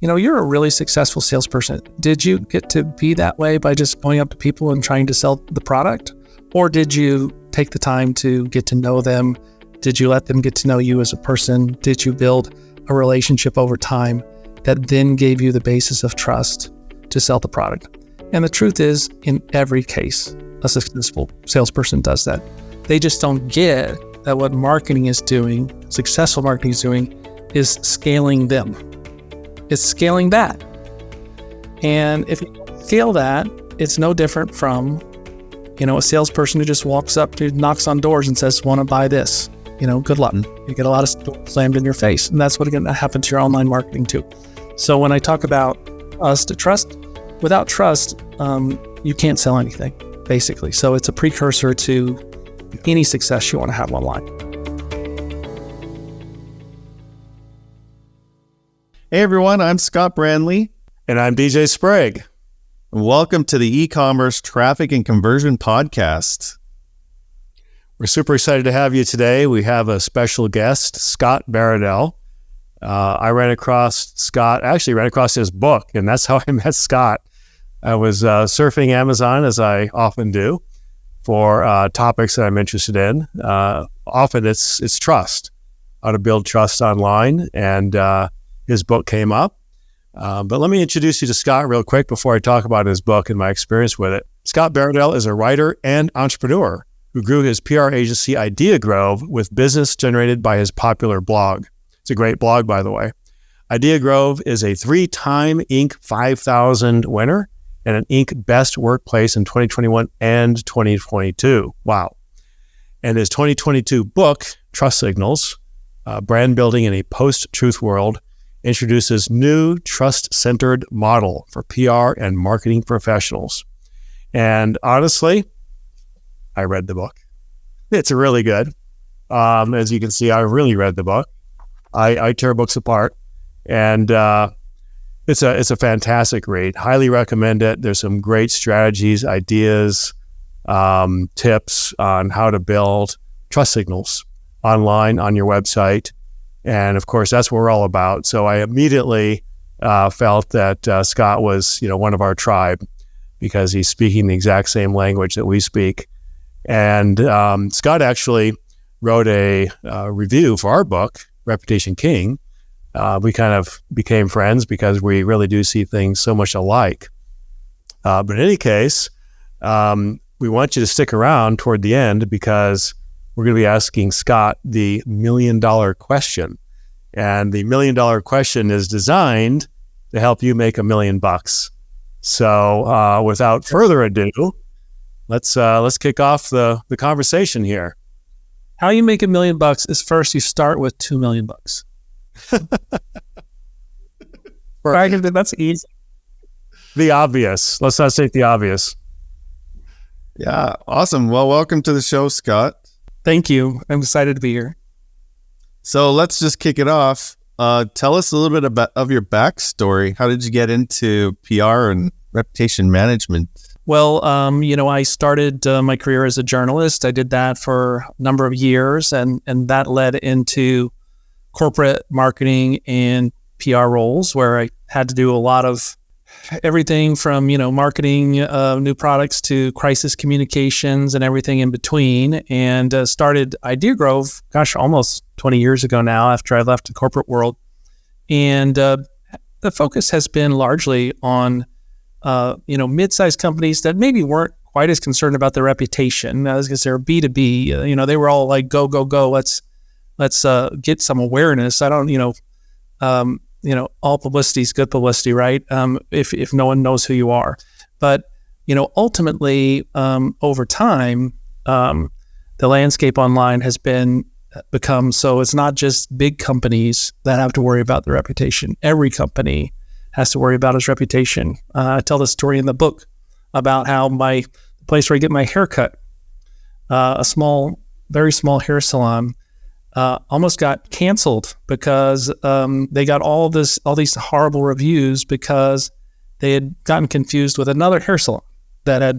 you're a really successful salesperson. Did you get to be that way by just going up to people and trying to sell the product? Or did you take the time to get to know them? Did you let them get to know you as a person? Did you build a relationship over time that then gave you the basis of trust to sell the product? And the truth is, in every case, a successful salesperson does that. They just don't get that what marketing is doing, successful marketing is doing, is scaling them. It's scaling that. And if you scale that, it's no different from, a salesperson who just walks up to, knocks on doors and says, want to buy this. Good luck. You get a lot of doors slammed in your face. And that's what's going to happen to your online marketing too. So when I talk about us to trust, without trust, you can't sell anything, basically. So it's a precursor to any success you want to have online. Hey everyone, I'm Scott Brandley. And I'm DJ Sprague. Welcome to the Ecommerce Traffic and Conversion Podcast. We're super excited to have you today. We have a special guest, Scott Baradell. I ran across his book, and that's how I met Scott. I was surfing Amazon, as I often do, for topics that I'm interested in. Often it's trust, how to build trust online, and his book came up. But let me introduce you to Scott real quick before I talk about his book and my experience with it. Scott Baradell is a writer and entrepreneur who grew his PR agency Idea Grove with business generated by his popular blog. It's a great blog, by the way. Idea Grove is a 3-time Inc. 5000 winner and an Inc. Best Workplace in 2021 and 2022. Wow. And his 2022 book, Trust Signals, Brand Building in a Post-Truth World, introduces new trust-centered model for PR and marketing professionals. And honestly, I read the book. It's really good. As you can see, I really read the book. I tear books apart, and it's a fantastic read. Highly recommend it. There's some great strategies, ideas, tips on how to build trust signals online on your website. And of course, that's what we're all about. So I immediately felt that Scott was, one of our tribe because he's speaking the exact same language that we speak. And Scott actually wrote a review for our book, Reputation King. We kind of became friends because we really do see things so much alike. But in any case, we want you to stick around toward the end because we're going to be asking Scott the $1 million question. And the $1 million question is designed to help you make $1 million. So without further ado, let's kick off the conversation here. How you make $1 million is first you start with $2 million. That's easy. The obvious. Let's not state the obvious. Yeah, awesome. Well, welcome to the show, Scott. Thank you. I'm excited to be here. So let's just kick it off. Tell us a little bit of your backstory. How did you get into PR and reputation management? Well, I started my career as a journalist. I did that for a number of years, and that led into corporate marketing and PR roles where I had to do a lot of everything from, marketing new products to crisis communications and everything in between, and started Idea Grove, almost 20 years ago now after I left the corporate world. And the focus has been largely on, mid-sized companies that maybe weren't quite as concerned about their reputation. I was going to say B2B, they were all like, go, let's get some awareness. I don't, all publicity is good publicity, right? If no one knows who you are. But, ultimately, over time, the landscape online has become so it's not just big companies that have to worry about their reputation. Every company has to worry about its reputation. I tell the story in the book about how the place where I get my hair cut, a very small hair salon, almost got canceled because they got all these horrible reviews because they had gotten confused with another hair salon where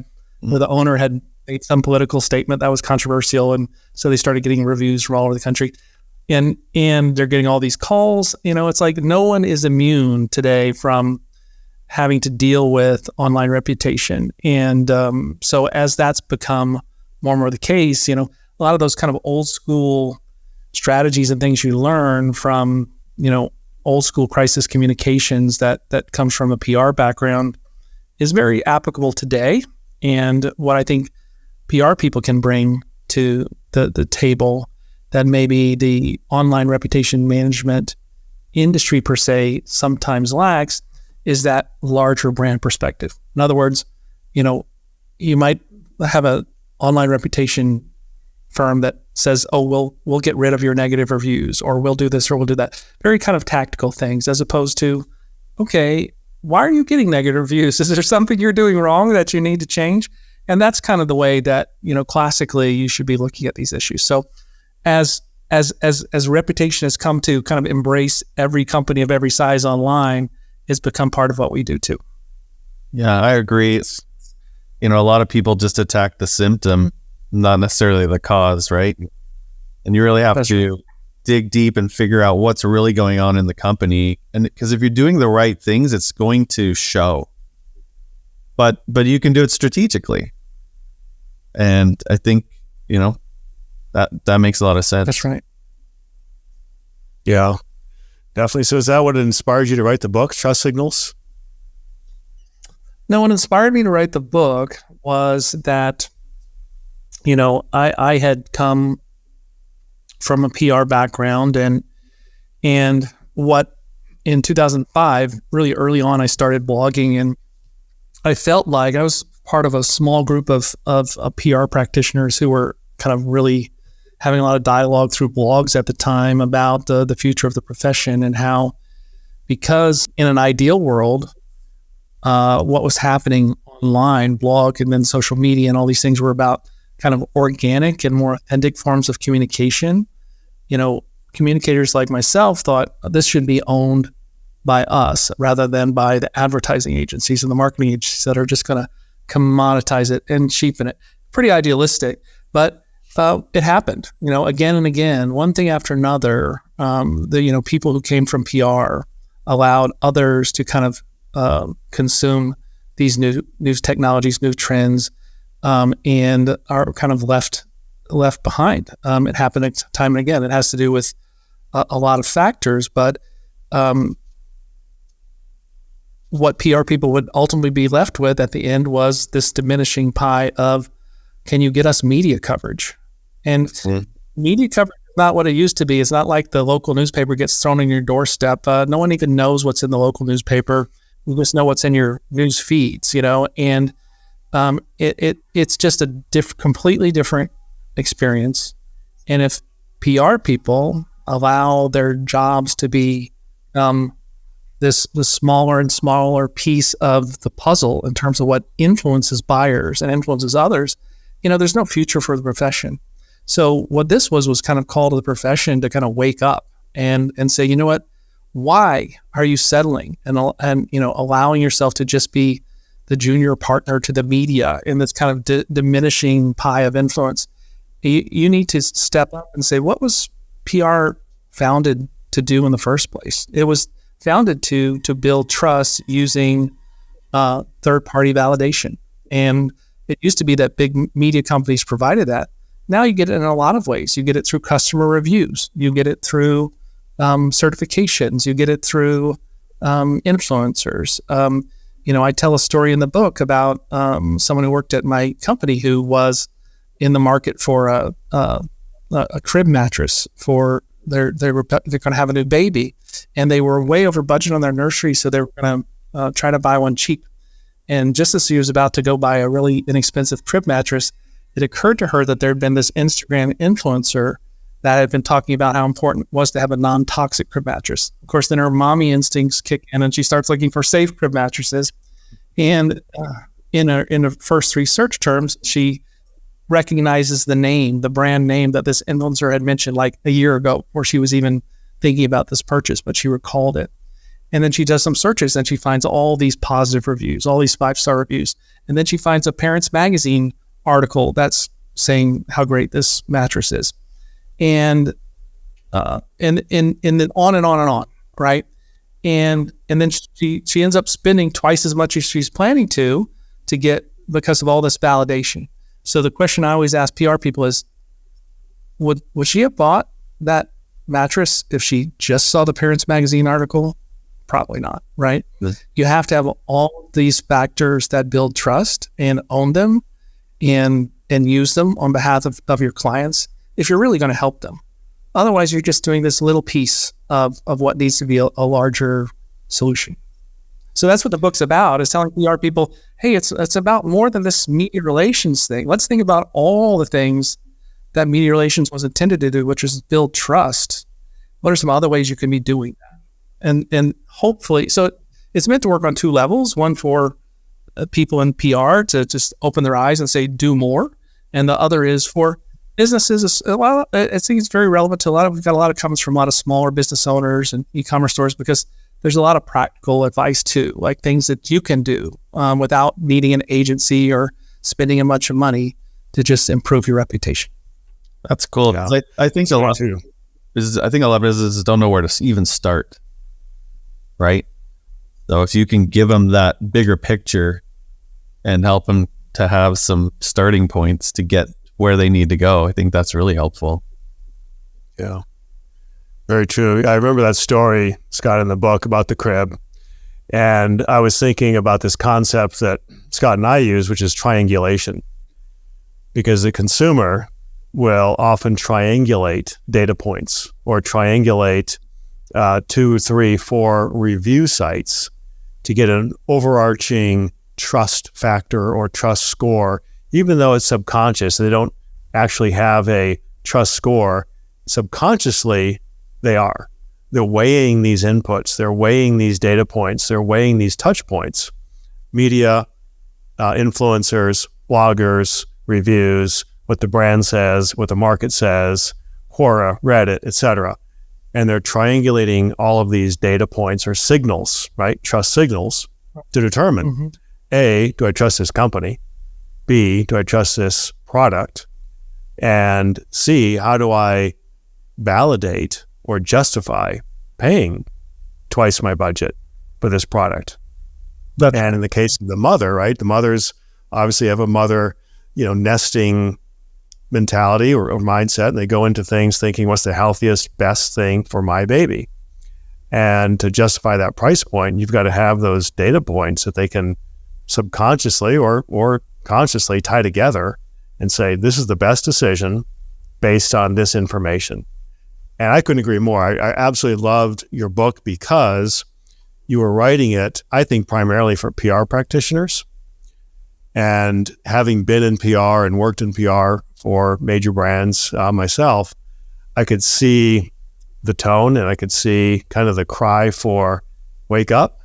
the owner had made some political statement that was controversial, and so they started getting reviews from all over the country. and they're getting all these calls. It's like no one is immune today from having to deal with online reputation. And so as that's become more and more the case, a lot of those kind of old school strategies and things you learn from, old school crisis communications that comes from a PR background is very applicable today. And what I think PR people can bring to the table that maybe the online reputation management industry per se sometimes lacks is that larger brand perspective. In other words, you might have an online reputation firm that says, oh, we'll get rid of your negative reviews, or we'll do this, or we'll do that. Very kind of tactical things, as opposed to, okay, why are you getting negative reviews? Is there something you're doing wrong that you need to change? And that's kind of the way that, classically you should be looking at these issues. So as reputation has come to kind of embrace every company of every size online, it's become part of what we do too. Yeah, I agree. It's, a lot of people just attack the symptom, not necessarily the cause, right? And you really have to dig deep and figure out what's really going on in the company. And because if you're doing the right things, it's going to show. But you can do it strategically. And I think, that makes a lot of sense. That's right. Yeah, definitely. So is that what inspired you to write the book, Trust Signals? No, what inspired me to write the book was that, I had come from a PR background and what in 2005, really early on, I started blogging, and I felt like I was part of a small group of PR practitioners who were kind of really having a lot of dialogue through blogs at the time about the future of the profession, and how, because in an ideal world, what was happening online, blog and then social media and all these things were about kind of organic and more authentic forms of communication. Communicators like myself thought this should be owned by us rather than by the advertising agencies and the marketing agencies that are just going to commoditize it and cheapen it. Pretty idealistic, but it happened, again and again, one thing after another. The people who came from PR allowed others to kind of consume these new technologies, new trends, and are kind of left behind. It happened time and again. It has to do with a lot of factors, but what PR people would ultimately be left with at the end was this diminishing pie of, can you get us media coverage? And media coverage is not what it used to be. It's not like the local newspaper gets thrown on your doorstep. No one even knows what's in the local newspaper. You just know what's in your news feeds, and it's just a completely different experience. And if PR people allow their jobs to be the smaller and smaller piece of the puzzle in terms of what influences buyers and influences others, there's no future for the profession. So what this was kind of call to the profession to kind of wake up and say, you know what, why are you settling and allowing yourself to just be the junior partner to the media in this kind of diminishing pie of influence? You need to step up and say, what was PR founded to do in the first place? It was founded to build trust using third-party validation. And it used to be that big media companies provided that. Now you get it in a lot of ways. You get it through customer reviews. You get it through certifications. You get it through influencers. I tell a story in the book about someone who worked at my company who was in the market for a crib mattress for they're going to have a new baby, and they were way over budget on their nursery, so they were going to try to buy one cheap. And just as she was about to go buy a really inexpensive crib mattress, it occurred to her that there had been this Instagram influencer that had been talking about how important it was to have a non-toxic crib mattress. Of course, then her mommy instincts kick in, and she starts looking for safe crib mattresses. And in the first three search terms, she recognizes the brand name that this influencer had mentioned like a year ago, before she was even thinking about this purchase, but she recalled it. And then she does some searches, and she finds all these positive reviews, all these 5-star reviews. And then she finds a Parents Magazine article that's saying how great this mattress is. And and then on and on and on, right? And then she ends up spending twice as much as she's planning to get, because of all this validation. So the question I always ask PR people is, would she have bought that mattress if she just saw the Parents Magazine article? Probably not, right? You have to have all these factors that build trust and own them and use them on behalf of your clients if you're really going to help them. Otherwise, you're just doing this little piece of what needs to be a larger solution. So that's what the book's about, is telling PR people, hey, it's about more than this media relations thing. Let's think about all the things that media relations was intended to do, which is build trust. What are some other ways you can be doing that? And hopefully, so it's meant to work on two levels, one for people in PR to just open their eyes and say, do more. And the other is for businesses. Well, I think it's very relevant to we've got a lot of comments from a lot of smaller business owners and e-commerce stores, because there's a lot of practical advice too, like things that you can do without needing an agency or spending a bunch of money to just improve your reputation. That's cool. Yeah. I think a lot of businesses don't know where to even start, right? So if you can give them that bigger picture and help them to have some starting points to get where they need to go, I think that's really helpful. Yeah. Very true. I remember that story, Scott, in the book about the crib. And I was thinking about this concept that Scott and I use, which is triangulation. Because the consumer will often triangulate data points or triangulate 2, 3, 4 review sites to get an overarching trust factor or trust score, even though it's subconscious. They don't actually have a trust score. Subconsciously, they are. They're weighing these inputs. They're weighing these data points. They're weighing these touch points. Media, influencers, bloggers, reviews, what the brand says, what the market says, Quora, Reddit, etc. And they're triangulating all of these data points or signals, right? Trust signals to determine, A, do I trust this company? B, do I trust this product? And C, how do I validate or justify paying twice my budget for this product? And in the case of the mother, right? The mothers obviously have a mother, nesting mentality or mindset, and they go into things thinking, what's the healthiest, best thing for my baby? And to justify that price point, you've got to have those data points that they can subconsciously or consciously tie together and say, this is the best decision based on this information. And I couldn't agree more. I absolutely loved your book because you were writing it, I think, primarily for PR practitioners. And having been in PR and worked in PR for major brands myself, I could see the tone and I could see kind of the cry for wake up.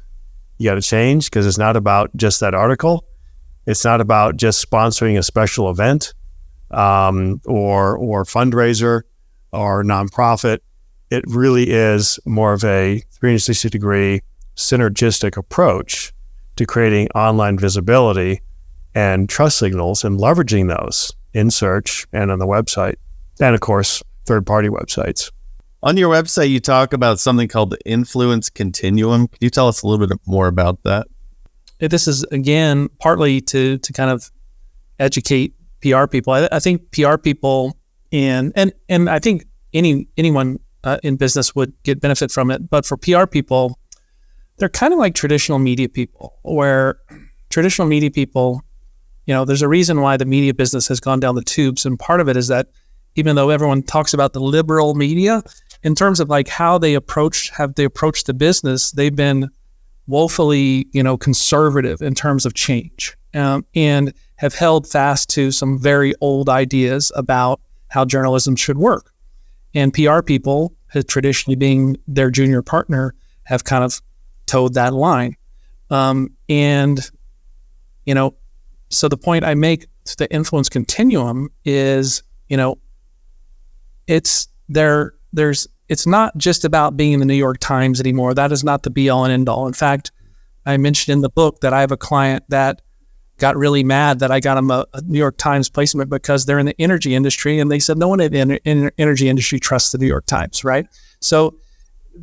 You got to change, because it's not about just that article. It's not about just sponsoring a special event or fundraiser or nonprofit. It really is more of a 360-degree synergistic approach to creating online visibility and trust signals and leveraging those in search and on the website, and of course, third-party websites. On your website, you talk about something called the influence continuum. Could you tell us a little bit more about that? This is, again, partly to kind of educate PR people. I think PR people and I think anyone in business would get benefit from it. But for PR people, they're kind of like traditional media people, where traditional media people, there's a reason why the media business has gone down the tubes. And part of it is that even though everyone talks about the liberal media, in terms of like how they approach the business, they've been woefully, conservative in terms of change, and have held fast to some very old ideas about how journalism should work. And PR people, traditionally being their junior partner, have kind of towed that line. So the point I make to the influence continuum is, it's not just about being in the New York Times anymore. That is not the be all and end all. In fact, I mentioned in the book that I have a client that got really mad that I got them a New York Times placement because they're in the energy industry, and they said no one in the energy industry trusts the New York Times, right? So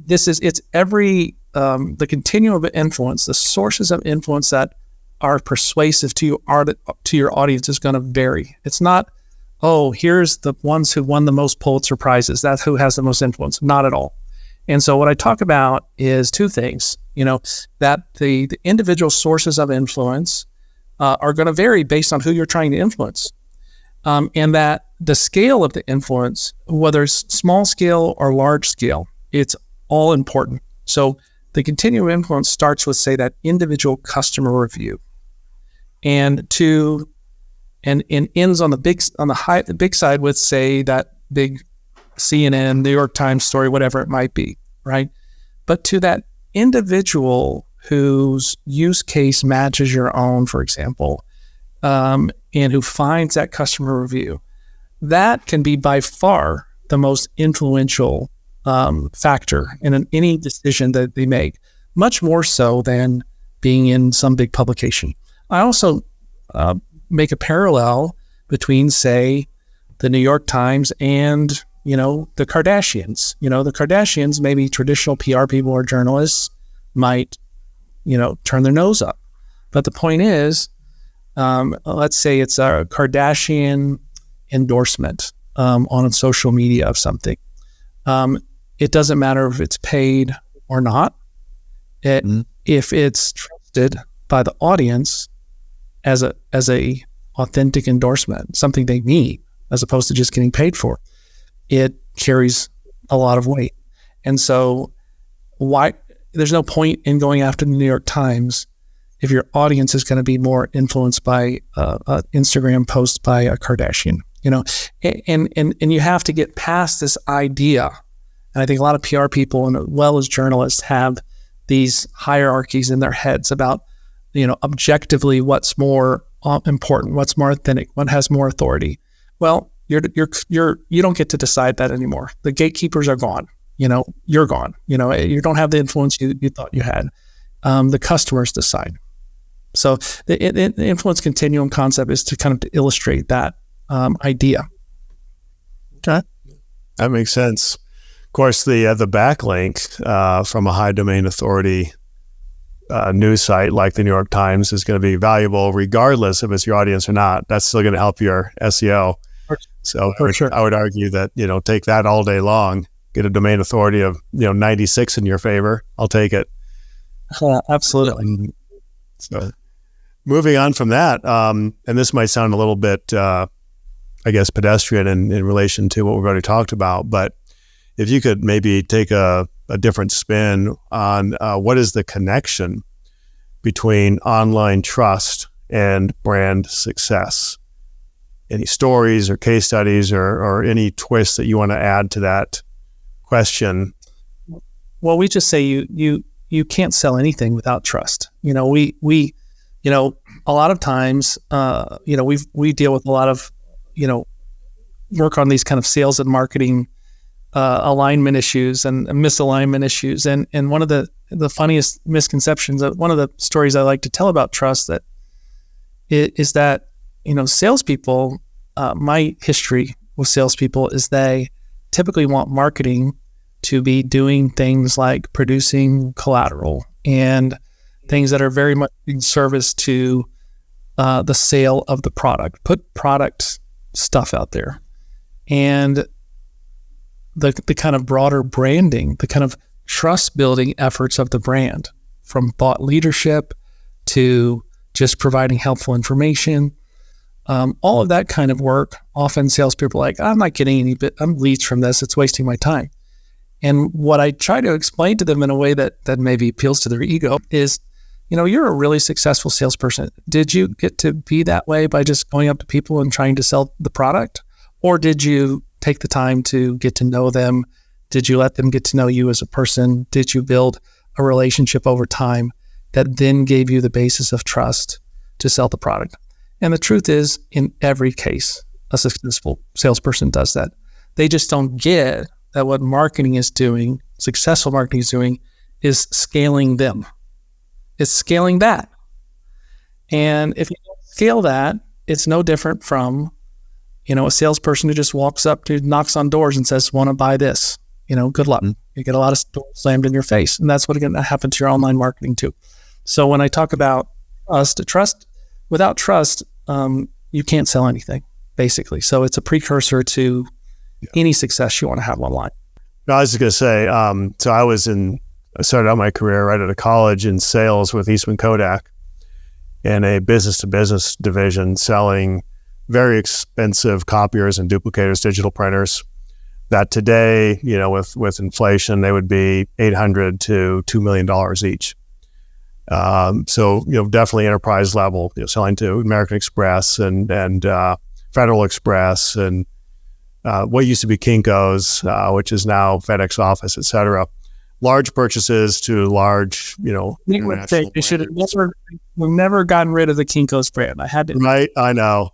it's every the continuum of influence, the sources of influence that are persuasive to your audience is going to vary. It's not, oh, here's the ones who won the most Pulitzer Prizes. That's who has the most influence. Not at all. And so what I talk about is two things, that the individual sources of influence are going to vary based on who you're trying to influence. And that the scale of the influence, whether it's small scale or large scale, it's all important. So the continuum of influence starts with, say, that individual customer review, and ends on the big side with, say, that big CNN, New York Times story, whatever it might be, right? But to that individual whose use case matches your own, for example, and who finds that customer review, that can be by far the most influential factor in any decision that they make, much more so than being in some big publication. I also make a parallel between, say, the New York Times and, the Kardashians. The Kardashians, maybe traditional PR people or journalists might, turn their nose up. But the point is, let's say it's a Kardashian endorsement on social media of something. It doesn't matter if it's paid or not. If it's trusted by the audience as a authentic endorsement, something they need, as opposed to just getting paid for, it carries a lot of weight. And so there's no point in going after the New York Times if your audience is going to be more influenced by an Instagram post by a Kardashian, and you have to get past this idea. And I think a lot of PR people, and as well as journalists, have these hierarchies in their heads about, objectively what's more important, what's more authentic, what has more authority. Well, you don't get to decide that anymore. The gatekeepers are gone. You're gone. You don't have the influence you thought you had. The customers decide. So the influence continuum concept is to kind of to illustrate that idea. Okay, that makes sense. Of course, the backlink from a high domain authority news site like the New York Times is going to be valuable regardless if it's your audience or not. That's still going to help your SEO. So I would argue that, take that all day long, get a domain authority of, 96 in your favor. I'll take it. Absolutely. So moving on from that, and this might sound a little bit, pedestrian in relation to what we've already talked about, but if you could maybe take a different spin on what is the connection between online trust and brand success? Any stories or case studies or any twists that you want to add to that question? Well, we just say you can't sell anything without trust. We a lot of times, we deal with a lot of, work on these kind of sales and marketing alignment issues and misalignment issues. And one of the funniest misconceptions, one of the stories I like to tell about trust is that, salespeople, my history with salespeople is they typically want marketing to be doing things like producing collateral and things that are very much in service to the sale of the product, put product stuff out there. And the kind of broader branding, the kind of trust building efforts of the brand, from thought leadership to just providing helpful information, all of that kind of work. Often salespeople are like, I'm not getting any leads from this. It's wasting my time. And what I try to explain to them in a way that maybe appeals to their ego is, you're a really successful salesperson. Did you get to be that way by just going up to people and trying to sell the product? Or did you take the time to get to know them? Did you let them get to know you as a person? Did you build a relationship over time that then gave you the basis of trust to sell the product? And the truth is, in every case, a successful salesperson does that. They just don't get that what marketing is doing, successful marketing is doing, is scaling them. It's scaling that. And if you don't scale that, it's no different from, a salesperson who just walks up to, knocks on doors and says, want to buy this, good luck. You get a lot of doors slammed in your face. And that's what going to happen to your online marketing too. So when I talk about trust, without trust, you can't sell anything, basically. So it's a precursor to any success you want to have online. No, I was just going to say, so I started out my career right out of college in sales with Eastman Kodak in a business-to-business division selling very expensive copiers and duplicators, digital printers that today, with inflation, they would be $800 to $2 million each. So, definitely enterprise level, selling to American Express and Federal Express and what used to be Kinko's, which is now FedEx Office, et cetera. Large purchases to large, international. We've never gotten rid of the Kinko's brand. I had to. Right, I know.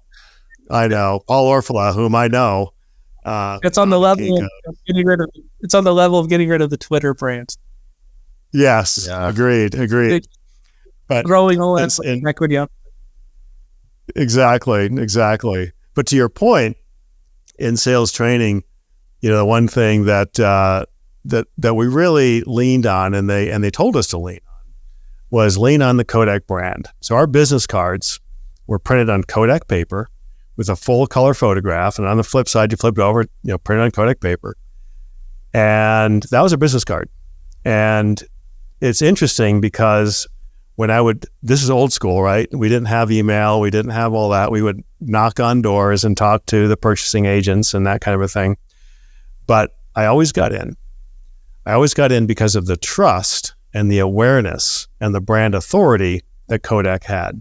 Paul Orfala, whom I know. It's on the level of getting rid of. It's on the level of getting rid of the Twitter brands. Yes, agreed. But growing all that equity up. Exactly. But to your point, in sales training, the one thing that we really leaned on, and they told us to lean on, was lean on the Kodak brand. So our business cards were printed on Kodak paper with a full color photograph, and on the flip side, you flipped over, printed on Kodak paper, and that was a business card. And it's interesting because this is old school, right? We didn't have email, we didn't have all that. We would knock on doors and talk to the purchasing agents and that kind of a thing. But I always got in. Because of the trust and the awareness and the brand authority that Kodak had.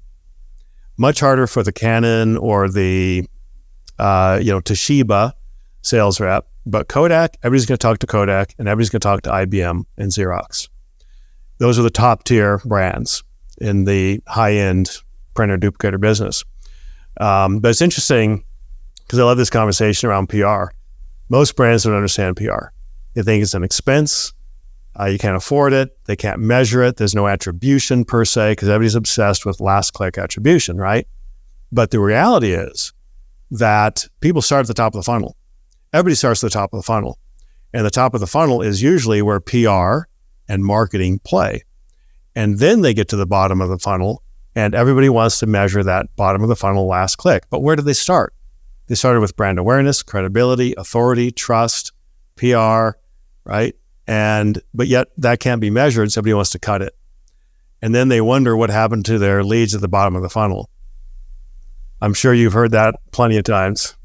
Much harder for the Canon or the, Toshiba sales rep, but Kodak, everybody's going to talk to Kodak and everybody's going to talk to IBM and Xerox. Those are the top tier brands in the high-end printer duplicator business. But it's interesting because I love this conversation around PR. Most brands don't understand PR. They think it's an expense. You can't afford it. They can't measure it. There's no attribution per se because everybody's obsessed with last click attribution, right? But the reality is that people start at the top of the funnel. Everybody starts at the top of the funnel. And the top of the funnel is usually where PR and marketing play. And then they get to the bottom of the funnel and everybody wants to measure that bottom of the funnel last click. But where did they start? They started with brand awareness, credibility, authority, trust, PR, right? But yet that can't be measured. Somebody wants to cut it. And then they wonder what happened to their leads at the bottom of the funnel. I'm sure you've heard that plenty of times.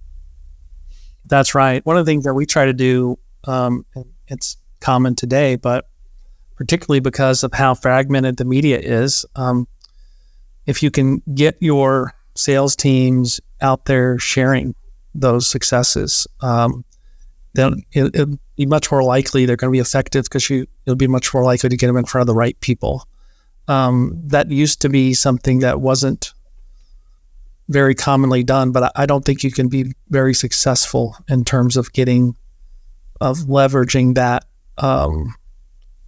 That's right. One of the things that we try to do, it's common today, but particularly because of how fragmented the media is, if you can get your sales teams out there sharing those successes, then it'll be much more likely they're going to be effective because you'll be much more likely to get them in front of the right people. That used to be something that wasn't very commonly done, but I don't think you can be very successful in terms of leveraging that,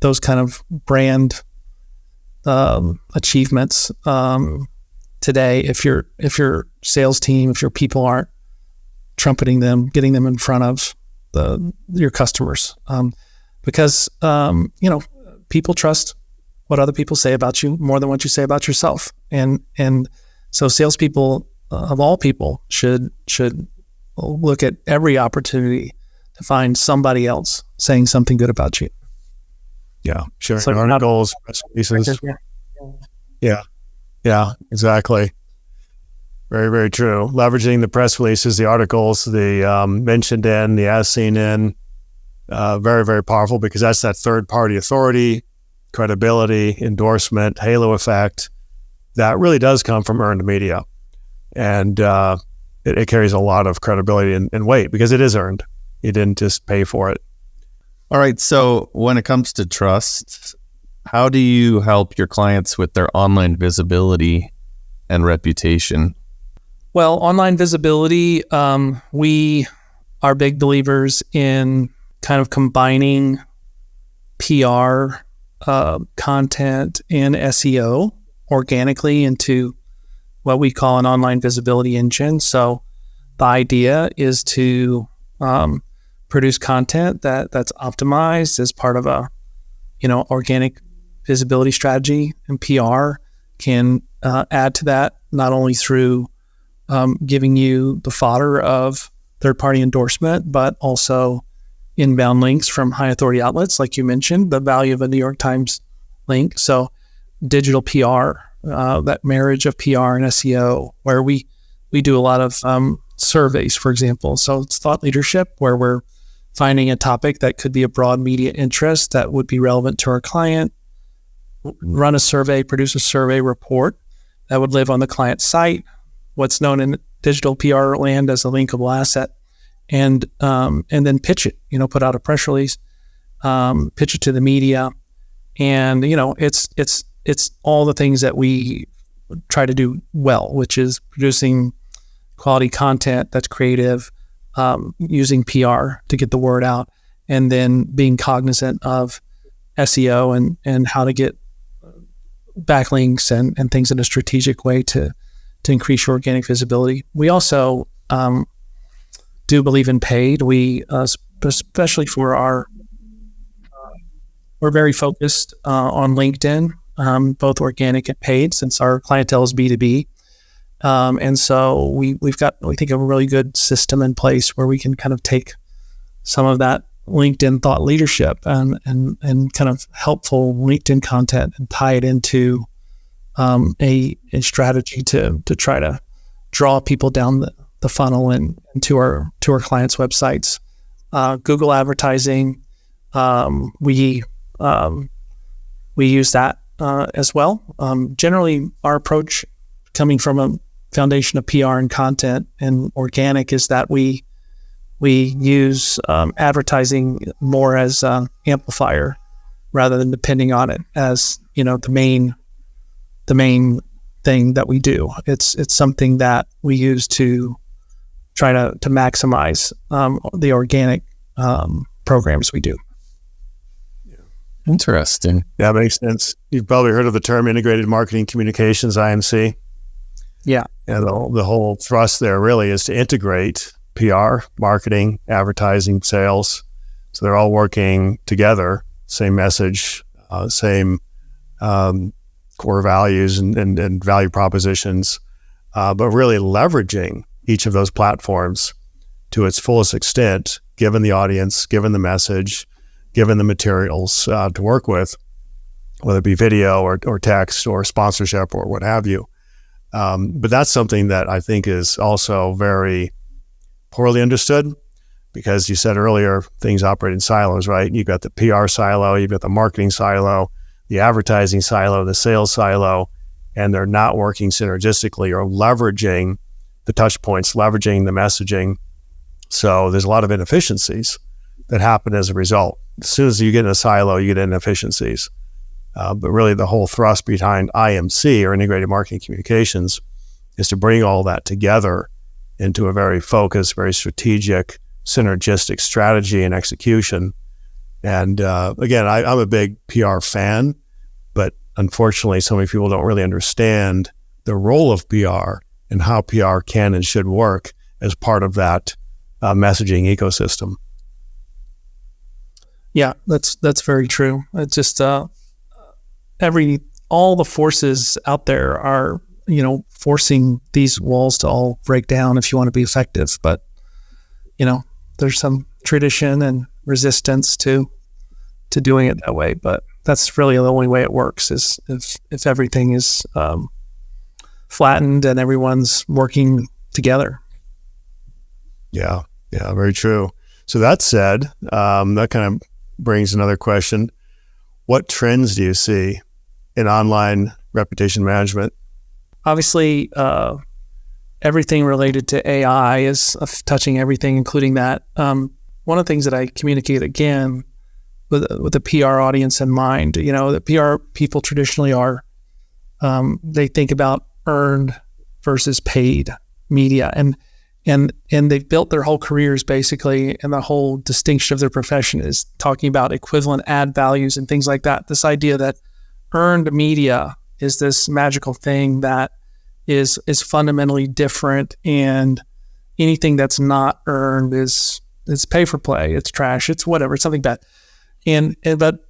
those kind of brand achievements today. If your sales team, if your people aren't trumpeting them, getting them in front of your customers, because people trust what other people say about you more than what you say about yourself, and so salespeople of all people should look at every opportunity to find somebody else saying something good about you. Yeah, sharing articles, press releases. Yeah, exactly. Very, very true. Leveraging the press releases, the articles, the mentioned in, the as seen in, very, very powerful because that's that third party authority, credibility, endorsement, halo effect. That really does come from earned media. And it carries a lot of credibility and weight because it is earned. You didn't just pay for it. All right. So when it comes to trust, how do you help your clients with their online visibility and reputation? Well, online visibility, we are big believers in kind of combining PR, content, and SEO organically into what we call an online visibility engine. So the idea is to produce content that's optimized as part of a organic visibility strategy, and PR can add to that, not only through giving you the fodder of third-party endorsement, but also inbound links from high authority outlets, like you mentioned, the value of a New York Times link. So digital PR, that marriage of PR and SEO, where we do a lot of surveys, for example. So it's thought leadership, where we're finding a topic that could be a broad media interest that would be relevant to our client, run a survey, produce a survey report that would live on the client site, what's known in digital PR land as a linkable asset, and then pitch it, put out a press release, pitch it to the media. And, it's all the things that we try to do well, which is producing quality content that's creative, using PR to get the word out, and then being cognizant of SEO and how to get backlinks and things in a strategic way to increase your organic visibility. We also do believe in paid. We, especially for we're very focused on LinkedIn, both organic and paid, since our clientele is B2B. And so we've got, we think, a really good system in place where we can kind of take some of that LinkedIn thought leadership and kind of helpful LinkedIn content and tie it into a strategy to try to draw people down the funnel and to our clients' websites. Google advertising, we use that as well. Generally, our approach, coming from a foundation of PR and content and organic, is that we use advertising more as an amplifier rather than depending on it as the main thing that we do. It's something that we use to try to maximize the organic programs we do. Interesting. Yeah, makes sense. You've probably heard of the term integrated marketing communications, IMC. Yeah. And the whole thrust there really is to integrate PR, marketing, advertising, sales. So they're all working together, same message, same core values and value propositions, but really leveraging each of those platforms to its fullest extent, given the audience, given the message, given the materials to work with, whether it be video or text or sponsorship or what have you. But that's something that I think is also very poorly understood, because you said earlier, things operate in silos, right? You've got the PR silo, you've got the marketing silo, the advertising silo, the sales silo, and they're not working synergistically or leveraging the touch points, leveraging the messaging. So there's a lot of inefficiencies that happen as a result. As soon as you get in a silo, you get inefficiencies. But really the whole thrust behind IMC, or integrated marketing communications, is to bring all that together into a very focused, very strategic, synergistic strategy and execution. And again, I'm a big PR fan, but unfortunately, so many people don't really understand the role of PR and how PR can and should work as part of that messaging ecosystem. Yeah, that's very true. It's just all the forces out there are, forcing these walls to all break down if you want to be effective. But, there's some tradition and resistance to doing it that way. But that's really the only way it works, is if everything is flattened and everyone's working together. Yeah, very true. So that said, that kind of brings another question. What trends do you see in online reputation management? Obviously, everything related to AI is touching everything, including that. One of the things that I communicate, again, with the PR audience in mind, the PR people traditionally are, they think about earned versus paid media. And they've built their whole careers basically, and the whole distinction of their profession is talking about equivalent ad values and things like that. This idea that earned media is this magical thing that is fundamentally different, and anything that's not earned is pay for play. It's trash. It's whatever. It's something bad. But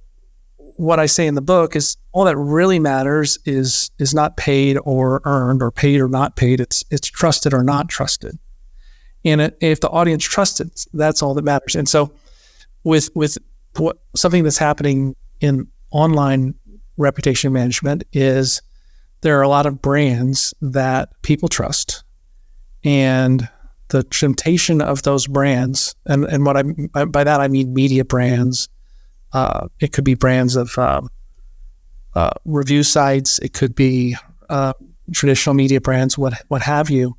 what I say in the book is all that really matters is not paid or earned, or paid or not paid. It's trusted or not trusted. And if the audience trusts it, that's all that matters. And so with something that's happening in online reputation management is there are a lot of brands that people trust, and the temptation of those brands, and what by that I mean media brands. It could be brands of review sites. It could be traditional media brands, what have you.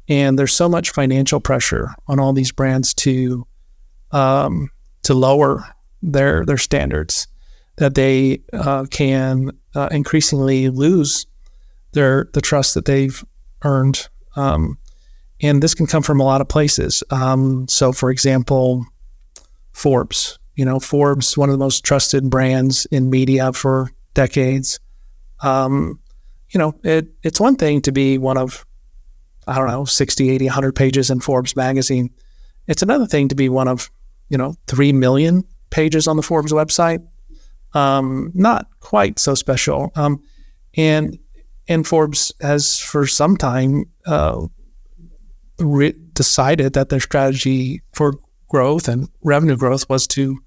And there's so much financial pressure on all these brands to lower their standards that they can increasingly lose the trust that they've earned. And this can come from a lot of places. So, for example, Forbes. Forbes, one of the most trusted brands in media for decades. It's one thing to be one of, 60, 80, 100 pages in Forbes magazine. It's another thing to be one of, 3 million pages on the Forbes website. Not quite so special. And Forbes has for some time decided that their strategy for growth and revenue growth was to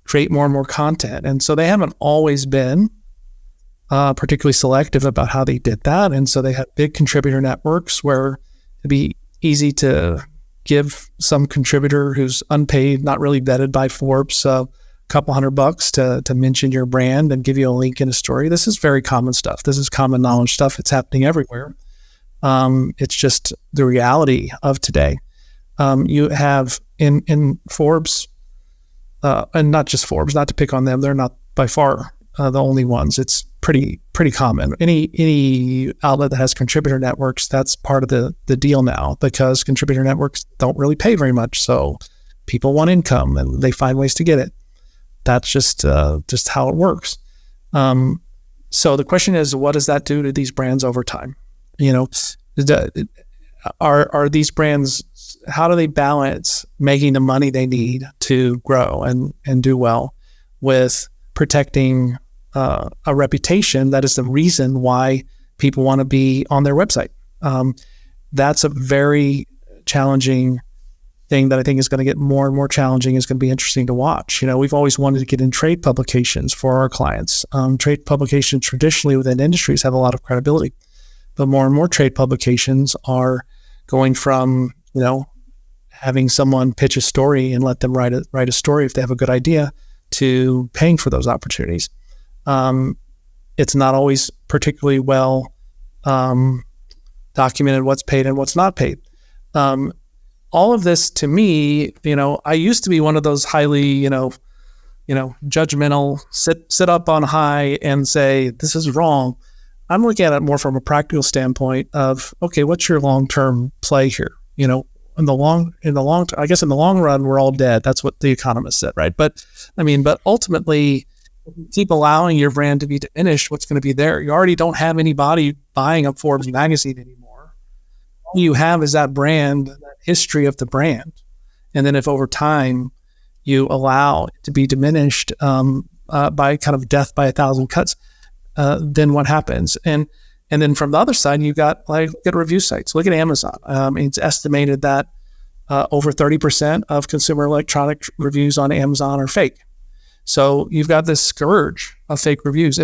create more and more content. And so they haven't always been particularly selective about how they did that. And so they had big contributor networks where it'd be easy to give some contributor who's unpaid, not really vetted by Forbes, a couple $100 to mention your brand and give you a link in a story. This is very common stuff. This is common knowledge stuff. It's happening everywhere. It's just the reality of today. You have in Forbes, and not just Forbes, not to pick on them, they're not by far the only ones. It's pretty common. Any outlet that has contributor networks, that's part of the deal now, because contributor networks don't really pay very much. So people want income and they find ways to get it. That's just how it works. So the question is, what does that do to these brands over time? Are these brands, how do they balance making the money they need to grow and do well with protecting a reputation that is the reason why people want to be on their website? That's a very challenging thing that I think is going to get more and more challenging. Is going to be interesting to watch. We've always wanted to get in trade publications for our clients. Trade publications traditionally within industries have a lot of credibility, but more and more trade publications are going from, having someone pitch a story and let them write a story if they have a good idea, to paying for those opportunities. It's not always particularly well documented what's paid and what's not paid. All of this, to me, I used to be one of those highly, judgmental, sit up on high and say, this is wrong. I'm looking at it more from a practical standpoint of, okay, what's your long-term play here? In the long run, we're all dead. That's what the economists said, right? But ultimately, if you keep allowing your brand to be diminished, what's going to be there? You already don't have anybody buying a Forbes magazine anymore. All you have is that brand, that history of the brand. And then if over time you allow it to be diminished by kind of death by 1,000 cuts, then what happens? And then from the other side, you got look at review sites. Look at Amazon. It's estimated that over 30% of consumer electronic reviews on Amazon are fake. So you've got this scourge of fake reviews.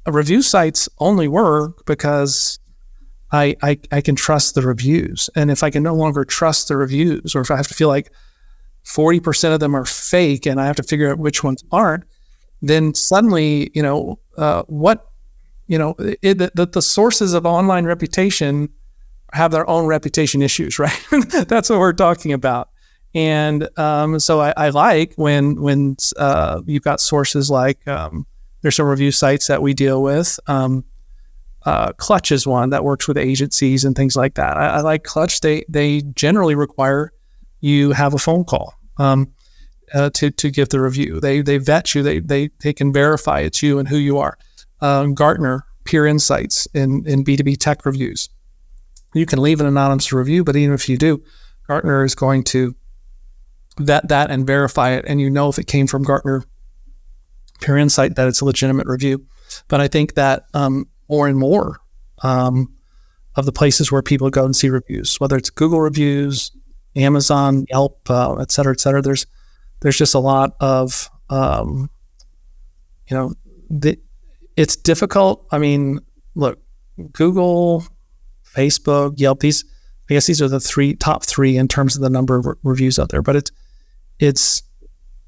Review sites only work because I can trust the reviews. And if I can no longer trust the reviews, or if I have to feel like 40% of them are fake and I have to figure out which ones aren't, then suddenly, the sources of online reputation have their own reputation issues, right? That's what we're talking about. And so I like when you've got sources like, there's some review sites that we deal with. Clutch is one that works with agencies and things like that. I like Clutch. They generally require you have a phone call to give the review. They vet you. They can verify it's you and who you are. Gartner peer insights in B2B tech reviews. You can leave an anonymous review, but even if you do, Gartner is going to vet that and verify it, and if it came from Gartner Peer Insight that it's a legitimate review. But I think that more and more of the places where people go and see reviews, whether it's Google reviews, Amazon, Yelp, et cetera, there's just a lot of it's difficult. I mean, look, Google, Facebook, Yelp, these are the top three in terms of the number of reviews out there. But it's,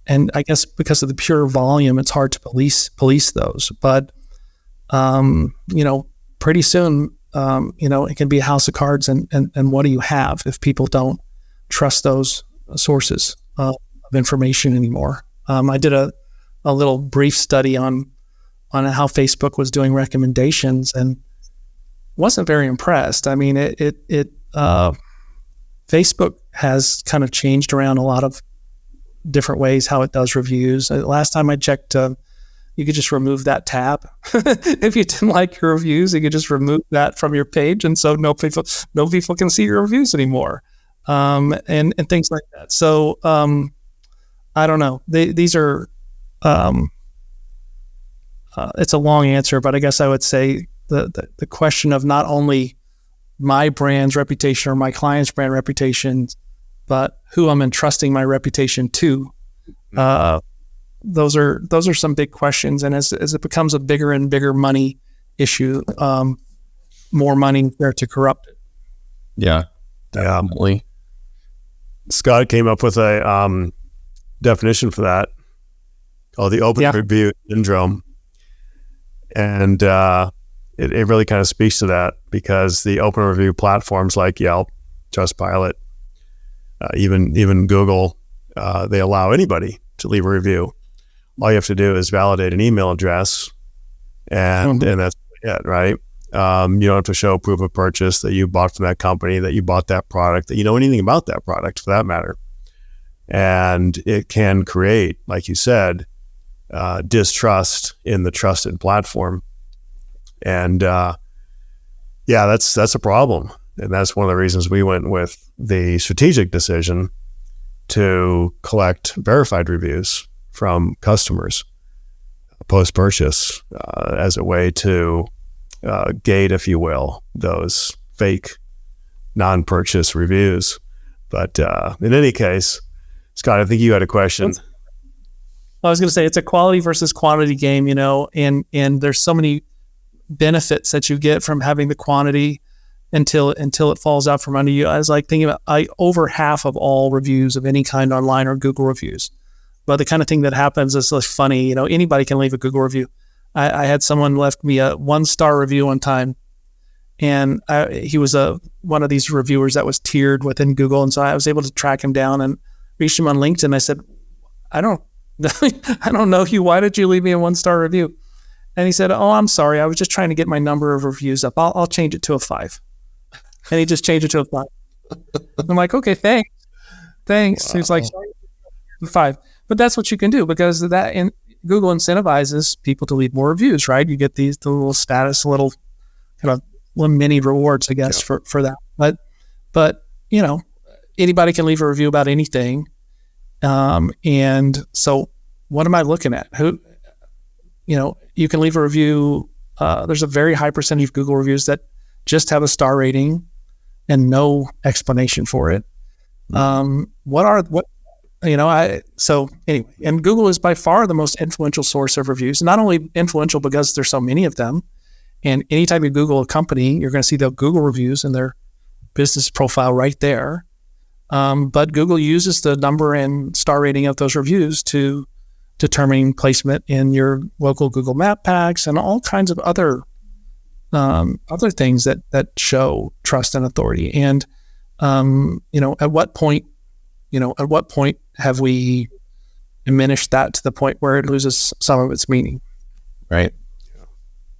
and I guess because of the pure volume, it's hard to police those. But pretty soon, it can be a house of cards. And what do you have if people don't trust those sources of information anymore? I did a little brief study on how Facebook was doing recommendations and wasn't very impressed. I mean, Facebook has kind of changed around a lot of different ways how it does reviews. Last time I checked, you could just remove that tab. If you didn't like your reviews, you could just remove that from your page, and so no people can see your reviews anymore, and things like that. So I don't know. These are it's a long answer, but I guess I would say the question of not only my brand's reputation or my client's brand reputation, but who I'm entrusting my reputation to. Those are some big questions. And as it becomes a bigger and bigger money issue, more money there to corrupt it. Yeah, definitely. Scott came up with a definition for that called the open review syndrome. And it really kind of speaks to that, because the open review platforms like Yelp, Trustpilot, even Google, they allow anybody to leave a review. All you have to do is validate an email address, and that's it, right? You don't have to show proof of purchase that you bought from that company, that you bought that product, that you know anything about that product for that matter. And it can create, like you said, distrust in the trusted platform. And that's a problem. And that's one of the reasons we went with the strategic decision to collect verified reviews from customers post-purchase as a way to gate, if you will, those fake non-purchase reviews. But in any case, Scott, I think you had a question. I was going to say it's a quality versus quantity game, and there's so many benefits that you get from having the quantity until it falls out from under you. I was like thinking about over half of all reviews of any kind online are Google reviews. But the kind of thing that happens is like funny. Anybody can leave a Google review. I had someone left me a 1-star review one time, and he was one of these reviewers that was tiered within Google, and so I was able to track him down and reached him on LinkedIn. I said, I don't know you. Why did you leave me a 1-star review? And he said, oh, I'm sorry. I was just trying to get my number of reviews up. I'll change it to a 5. And he just changed it to a 5. I'm like, okay, thanks. Wow. He's like, sorry, 5. But that's what you can do, because Google incentivizes people to leave more reviews, right? You get the little status, little mini rewards, I guess, for that. But anybody can leave a review about anything. And so what am I looking at? You can leave a review. There's a very high percentage of Google reviews that just have a star rating and no explanation for it. So anyway, and Google is by far the most influential source of reviews. Not only influential because there's so many of them, and anytime you Google a company, you're going to see the Google reviews in their business profile right there. But Google uses the number and star rating of those reviews to determine placement in your local Google Map packs and all kinds of other things that show trust and authority. And at what point have we diminished that to the point where it loses some of its meaning? Right.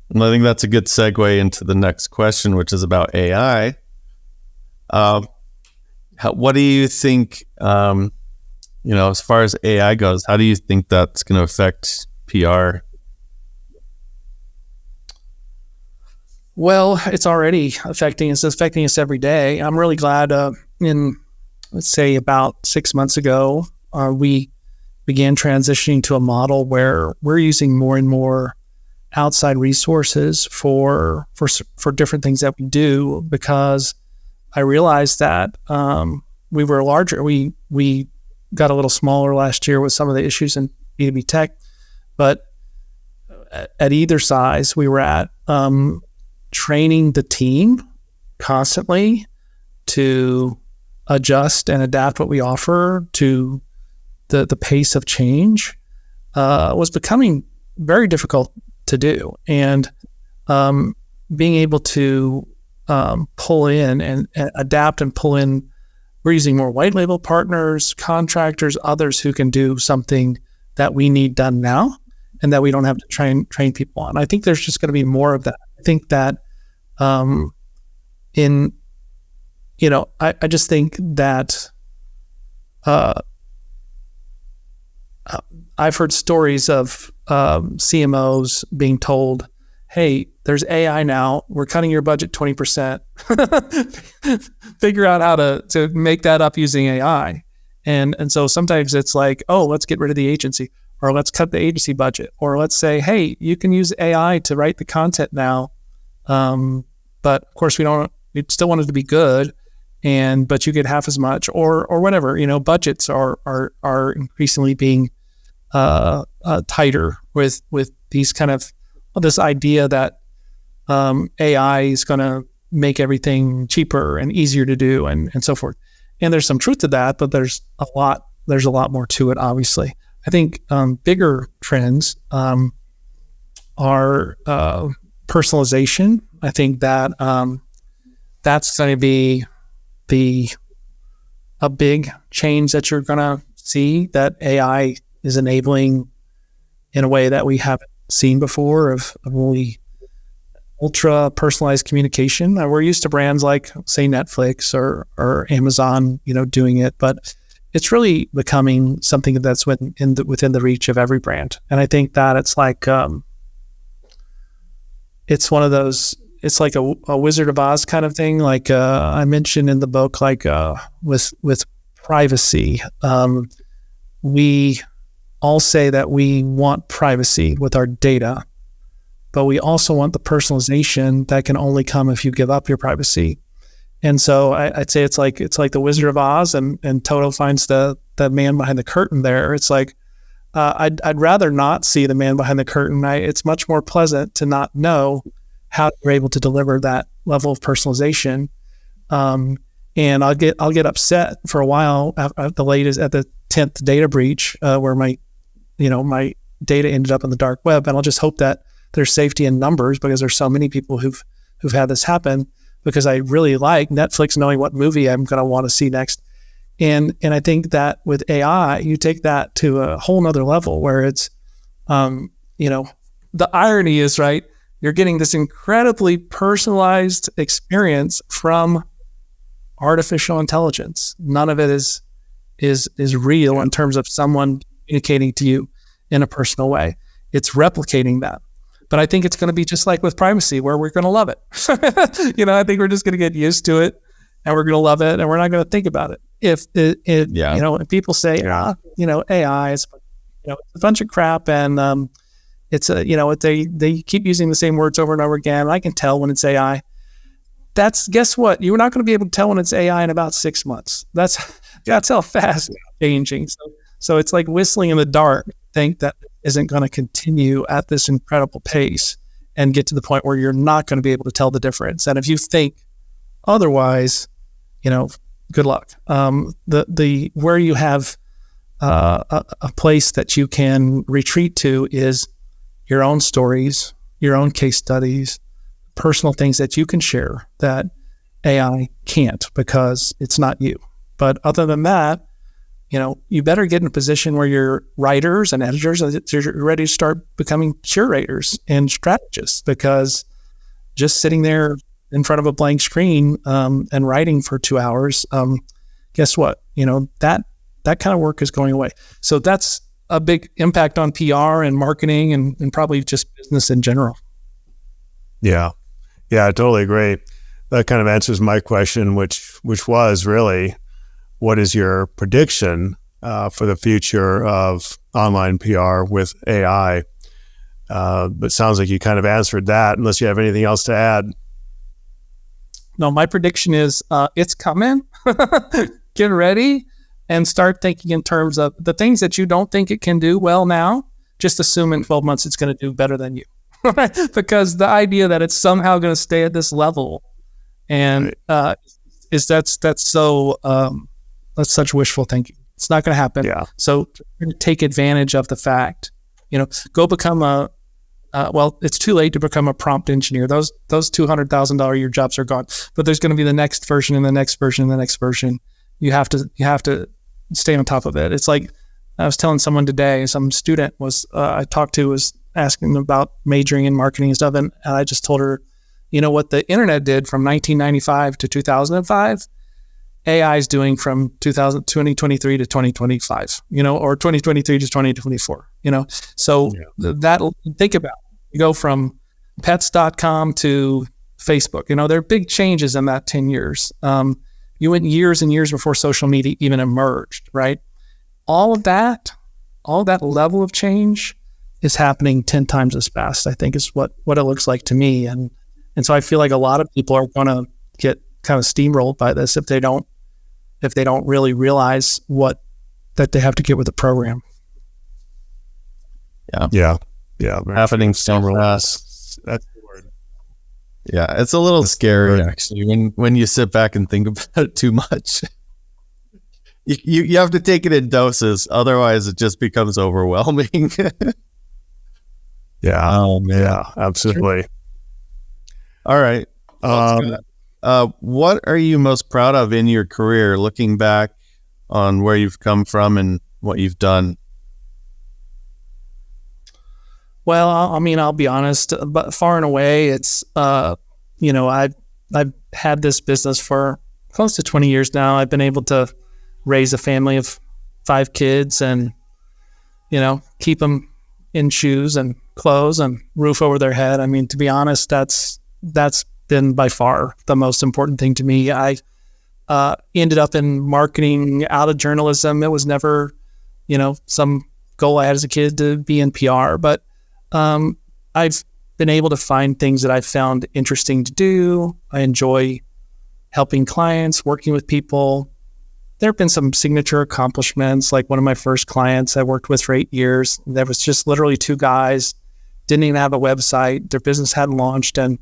And I think that's a good segue into the next question, which is about AI. What do you think, as far as AI goes, how do you think that's going to affect PR? Well, it's already affecting us. It's affecting us every day. I'm really glad let's say about 6 months ago, we began transitioning to a model where we're using more and more outside resources for different things that we do, because I realized that we were larger. We got a little smaller last year with some of the issues in B2B tech, but at either size we were at, training the team constantly to adjust and adapt what we offer to the pace of change was becoming very difficult to do. And being able to pull in and adapt and pull in, we're using more white label partners, contractors, others who can do something that we need done now and that we don't have to train people on. I think there's just going to be more of that. I think that I just think that I've heard stories of CMOs being told, hey, there's AI now, we're cutting your budget 20%. Figure out how to make that up using AI. And so sometimes it's like, oh, let's get rid of the agency, or let's cut the agency budget, or let's say, hey, you can use AI to write the content now. But of course we still want it to be good, but you get half as much, or whatever. Budgets are increasingly being tighter with these kind of this idea that AI is going to make everything cheaper and easier to do, and so forth. And there's some truth to that, but there's a lot more to it, obviously. I think bigger trends are personalization. I think that that's going to be a big change that you're going to see, that AI is enabling in a way that we haven't seen before, of really ultra personalized communication. We're used to brands like, say, Netflix or Amazon, doing it, but it's really becoming something that's within the reach of every brand. And I think that it's like it's one of those. It's like a Wizard of Oz kind of thing. Like I mentioned in the book, like with privacy, we all say that we want privacy with our data, but we also want the personalization that can only come if you give up your privacy. And so I'd say it's like the Wizard of Oz, and Toto finds the man behind the curtain there. It's like I'd rather not see the man behind the curtain. It's much more pleasant to not know how you're able to deliver that level of personalization. And I'll get upset for a while at the 10th data breach, where my data ended up on the dark web. And I'll just hope that there's safety in numbers, because there's so many people who've had this happen, because I really like Netflix knowing what movie I'm going to want to see next. And I think that with AI, you take that to a whole nother level, where it's, the irony is, right, you're getting this incredibly personalized experience from artificial intelligence. None of it is real in terms of someone communicating to you in a personal way. It's replicating that. But I think it's going to be just like with privacy, where we're going to love it. I think we're just going to get used to it, and we're going to love it, and we're not going to think about it. If people say, AI is, it's a bunch of crap, and it's they keep using the same words over and over again. I can tell when it's AI. Guess what? You're not going to be able to tell when it's AI in about 6 months. That's how fast it's changing. So it's like whistling in the dark. Think that isn't going to continue at this incredible pace and get to the point where you're not going to be able to tell the difference. And if you think otherwise, good luck. The where you have a place that you can retreat to is your own stories, your own case studies, personal things that you can share that AI can't, because it's not you. But other than that, you better get in a position where your writers and editors are ready to start becoming curators and strategists, because just sitting there in front of a blank screen and writing for 2 hours, guess what? That kind of work is going away. So that's a big impact on PR and marketing and probably just business in general. Yeah. Yeah, I totally agree. That kind of answers my question, which was really, what is your prediction for the future of online PR with AI? But sounds like you kind of answered that, unless you have anything else to add. No, my prediction is it's coming. Get ready and start thinking in terms of the things that you don't think it can do well now. Just assume in 12 months it's going to do better than you. Because the idea that it's somehow going to stay at this level and that's such wishful thinking. It's not going to happen. Yeah. So take advantage of the fact, go become it's too late to become a prompt engineer. Those $200,000 a year jobs are gone, but there's going to be the next version and the next version and the next version. You have to stay on top of it. It's like I was telling someone today, some student I talked to was asking them about majoring in marketing and stuff. And I just told her, what the internet did from 1995 to 2005, AI is doing from 2023 to 2025, or 2023 to 2024, So that, think about it. You go from pets.com to Facebook, there are big changes in that 10 years. You went years and years before social media even emerged, right? All of that level of change is happening 10 times as fast, I think, is what it looks like to me. And so I feel like a lot of people are going to get kind of steamrolled by this if they don't really realize that they have to get with the program. Yeah. Happening so fast. That's the word. Yeah, it's a little scary actually when you sit back and think about it too much. You have to take it in doses, otherwise it just becomes overwhelming. Yeah. Yeah, absolutely. All right. What are you most proud of in your career, looking back on where you've come from and what you've done? Well, I'll be honest, but far and away, it's, I've had this business for close to 20 years now. I've been able to raise a family of 5 kids and, keep them in shoes and clothes and roof over their head. I mean, to be honest, that's been by far the most important thing to me. I ended up in marketing out of journalism. It was never, some goal I had as a kid to be in PR, but I've been able to find things that I've found interesting to do. I enjoy helping clients, working with people. There have been some signature accomplishments, like one of my first clients I worked with for 8 years. There was just literally 2 guys, didn't even have a website. Their business hadn't launched and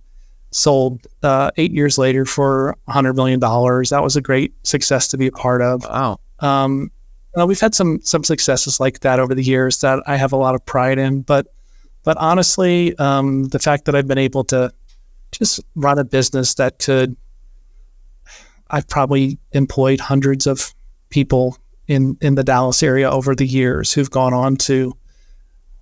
sold 8 years later for $100 million. That was a great success to be a part of. Wow. We've had some successes like that over the years that I have a lot of pride in. But honestly, the fact that I've been able to just run a business I've probably employed hundreds of people in the Dallas area over the years who've gone on to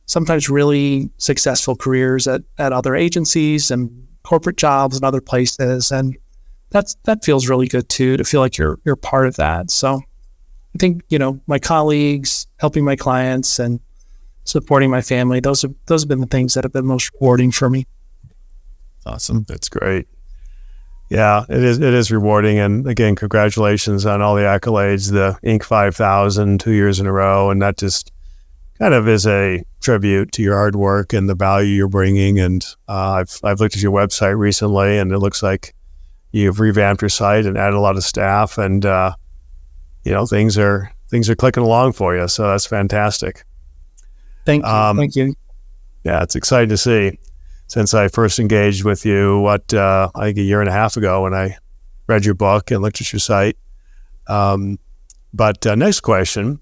sometimes really successful careers at other agencies and corporate jobs and other places. And that feels really good too, to feel like you're part of that. So I think, my colleagues, helping my clients and supporting my family, those have been the things that have been most rewarding for me. Awesome. That's great. Yeah, it is rewarding. And again, congratulations on all the accolades, the Inc. 5000 2 years in a row. And that just kind of is a tribute to your hard work and the value you're bringing. And I've looked at your website recently, and it looks like you've revamped your site and added a lot of staff, and things are clicking along for you. So that's fantastic. Thank you. Thank you. Yeah, it's exciting to see. Since I first engaged with you, I think a year and a half ago, when I read your book and looked at your site. But next question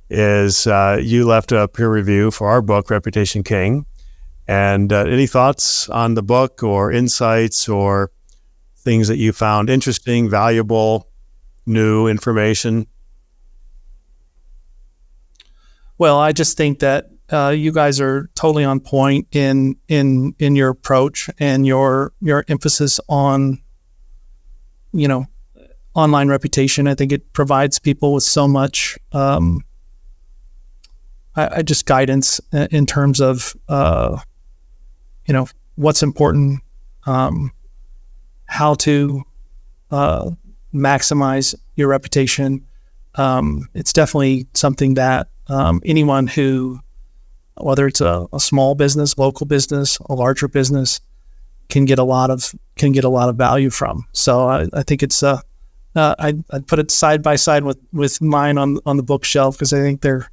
is, you left a peer review for our book, Reputation King. And any thoughts on the book or insights or things that you found interesting, valuable, new information? Well, I just think that you guys are totally on point in your approach and your emphasis on, online reputation. I think it provides people with so much, just guidance in terms of, what's important, how to maximize your reputation. It's definitely something that anyone who, whether it's a small business, local business, a larger business, can get a lot of value from. So I think it's I'd put it side by side with mine on the bookshelf, because I think they're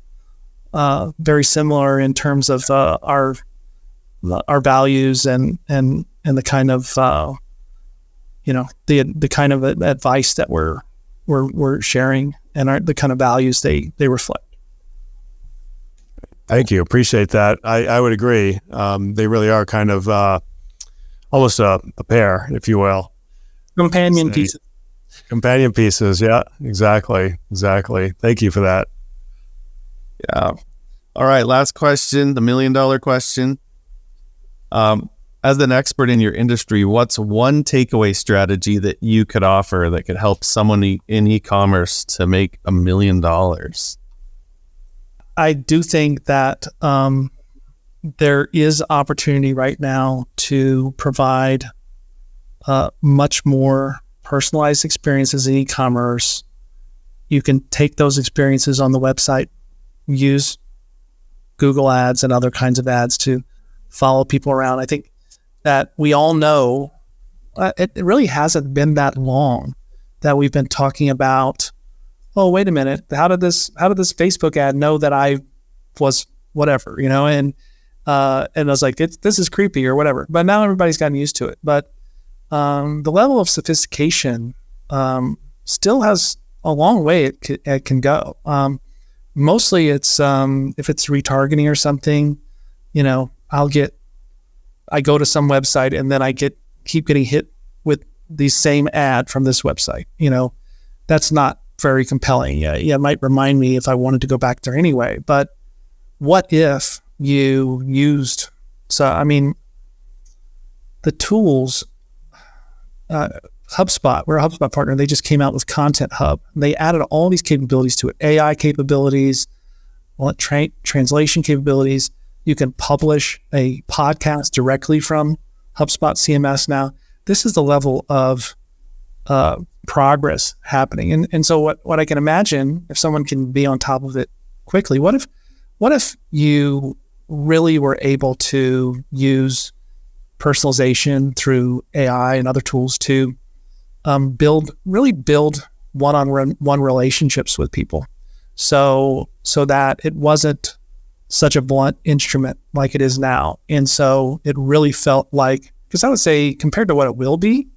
very similar in terms of our values and the kind of the kind of advice that we're sharing, and the kind of values they reflect. Thank you. Appreciate that. I would agree. They really are kind of almost a pair, if you will. Companion pieces. Companion pieces. Yeah, exactly. Thank you for that. Yeah. All right. Last question, the $1 million question. As an expert in your industry, what's one takeaway strategy that you could offer that could help someone in e-commerce to make $1 million? I do think that there is opportunity right now to provide much more personalized experiences in e-commerce. You can take those experiences on the website, use Google ads and other kinds of ads to follow people around. I think that we all know it really hasn't been that long that we've been talking about, oh, wait a minute, how did this Facebook ad know that I was whatever, and I was like, this is creepy or whatever. But now everybody's gotten used to it. But the level of sophistication still has a long way it can go. Mostly it's if it's retargeting or something, I go to some website and then I keep getting hit with the same ad from this website. That's not very compelling. Yeah, it might remind me if I wanted to go back there anyway. But what if you used? So I mean, the tools. HubSpot, we're a HubSpot partner. They just came out with Content Hub. They added all these capabilities to it: AI capabilities, translation capabilities. You can publish a podcast directly from HubSpot CMS now. This is the level of progress happening. And so what I can imagine, if someone can be on top of it quickly, what if you really were able to use personalization through AI and other tools to build one-on-one relationships with people, so that it wasn't such a blunt instrument like it is now. And so it really felt like, because I would say compared to what it will be,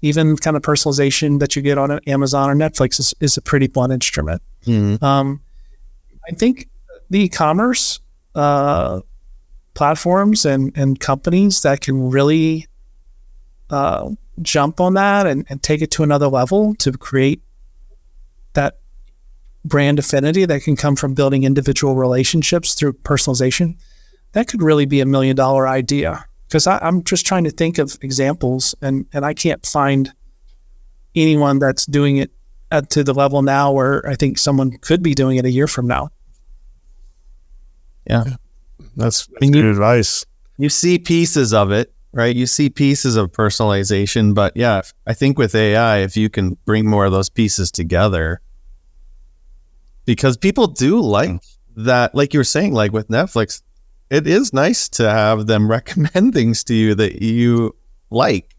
even kind of personalization that you get on Amazon or Netflix is a pretty blunt instrument. Mm-hmm. I think the e-commerce platforms and companies that can really jump on that and take it to another level to create that brand affinity that can come from building individual relationships through personalization, that could really be $1 million idea. Because I'm just trying to think of examples, and I can't find anyone that's doing it to the level now where I think someone could be doing it a year from now. Yeah. That's good advice. You see pieces of it, right? You see pieces of personalization, but yeah, I think with AI, if you can bring more of those pieces together, because people do like that, like you were saying, like with Netflix, it is nice to have them recommend things to you that you like.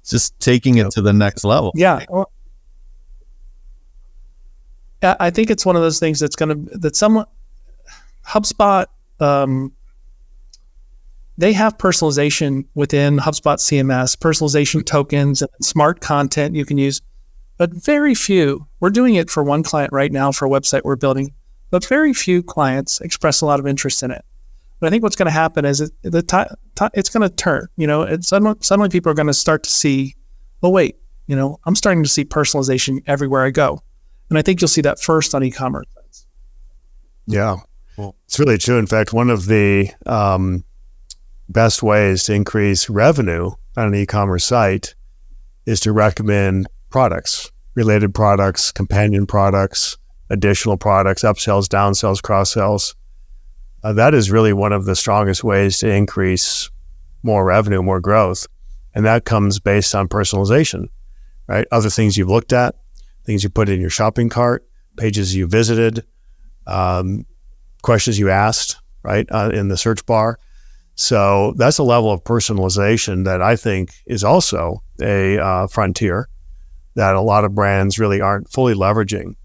Just taking it to the next level. Yeah. I think it's one of those things HubSpot, they have personalization within HubSpot CMS, personalization tokens and smart content you can use, but very few. We're doing it for one client right now for a website we're building, but very few clients express a lot of interest in it. But I think what's going to happen is it's going to turn. Suddenly people are going to start to see, oh wait, I'm starting to see personalization everywhere I go, and I think you'll see that first on e-commerce sites. Yeah, well, it's really true. In fact, one of the best ways to increase revenue on an e-commerce site is to recommend products, related products, companion products, additional products, upsells, downsells, cross-sells. That is really one of the strongest ways to increase more revenue, more growth. And that comes based on personalization, right? Other things you've looked at, things you put in your shopping cart, pages you visited, questions you asked, right, in the search bar. So that's a level of personalization that I think is also a frontier that a lot of brands really aren't fully leveraging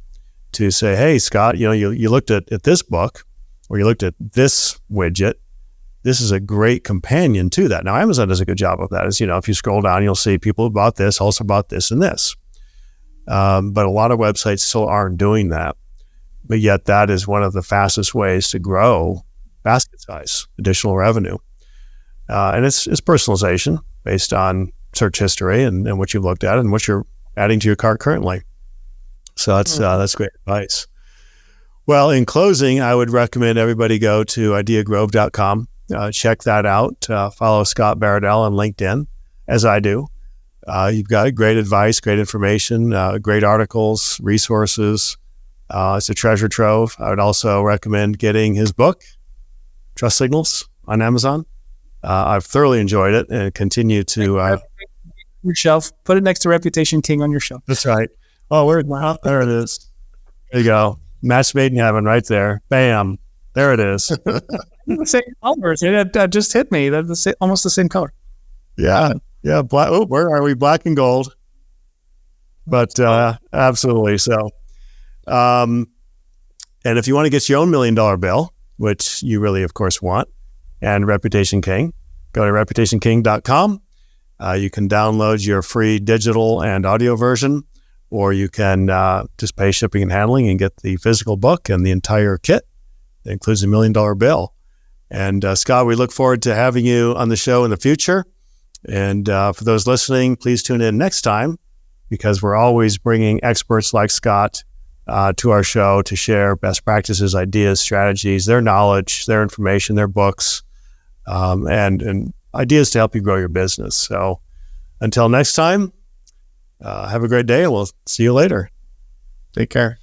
to say, hey, Scott, you looked at this book or you looked at this widget. This is a great companion to that. Now, Amazon does a good job of that. As if you scroll down, you'll see people bought this, also bought this and this. But a lot of websites still aren't doing that. But yet that is one of the fastest ways to grow basket size, additional revenue. And it's personalization based on search history and what you've looked at and what you're adding to your cart currently. So that's great advice. Well, in closing, I would recommend everybody go to ideagrove.com. Check that out. Follow Scott Baradell on LinkedIn, as I do. You've got great advice, great information, great articles, resources. It's a treasure trove. I would also recommend getting his book, Trust Signals, on Amazon. I've thoroughly enjoyed it and continue to... your shelf. Put it next to Reputation King on your shelf. That's right. Oh, there it is. There you go. Match made in heaven right there. Bam. There it is. The same colors. That just hit me. That's almost the same color. Yeah. Yeah. Black. Oh, where are we? Black and gold. But absolutely. So, and if you want to get your own $1 million bill, which you really, of course, want, and Reputation King, go to reputationking.com. You can download your free digital and audio version, or you can just pay shipping and handling and get the physical book and the entire kit. It includes a $1 million bill. And Scott, we look forward to having you on the show in the future. And for those listening, please tune in next time, because we're always bringing experts like Scott to our show to share best practices, ideas, strategies, their knowledge, their information, their books, and ideas to help you grow your business. So until next time, have a great day, and we'll see you later. Take care.